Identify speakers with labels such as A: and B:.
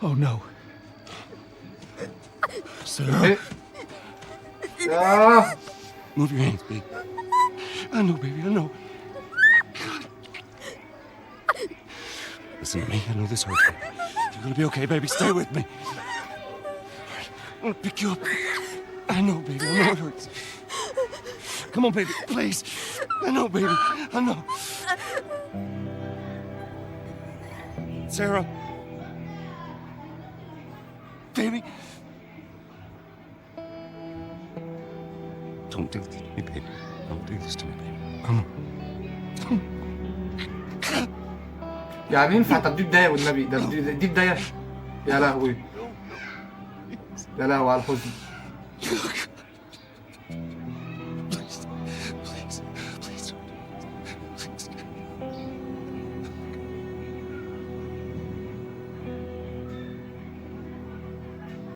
A: Oh no.
B: Sarah,
C: ايه آه.
B: move your hands, baby. I know, baby, I know. Listen to me. I know this hurts you. You're gonna be okay, baby. Stay with me. I'm gonna pick you up. I know, baby. I know it hurts. Come on, baby. Please. I know, baby. I know. Sarah. Baby. Don't do this to me, baby. Don't do this to me, baby. Come on.
C: يعني ينفع؟ طب دي بداية والنبي، ده دي بداية. يا لهوي، يا لهوي على الحزن.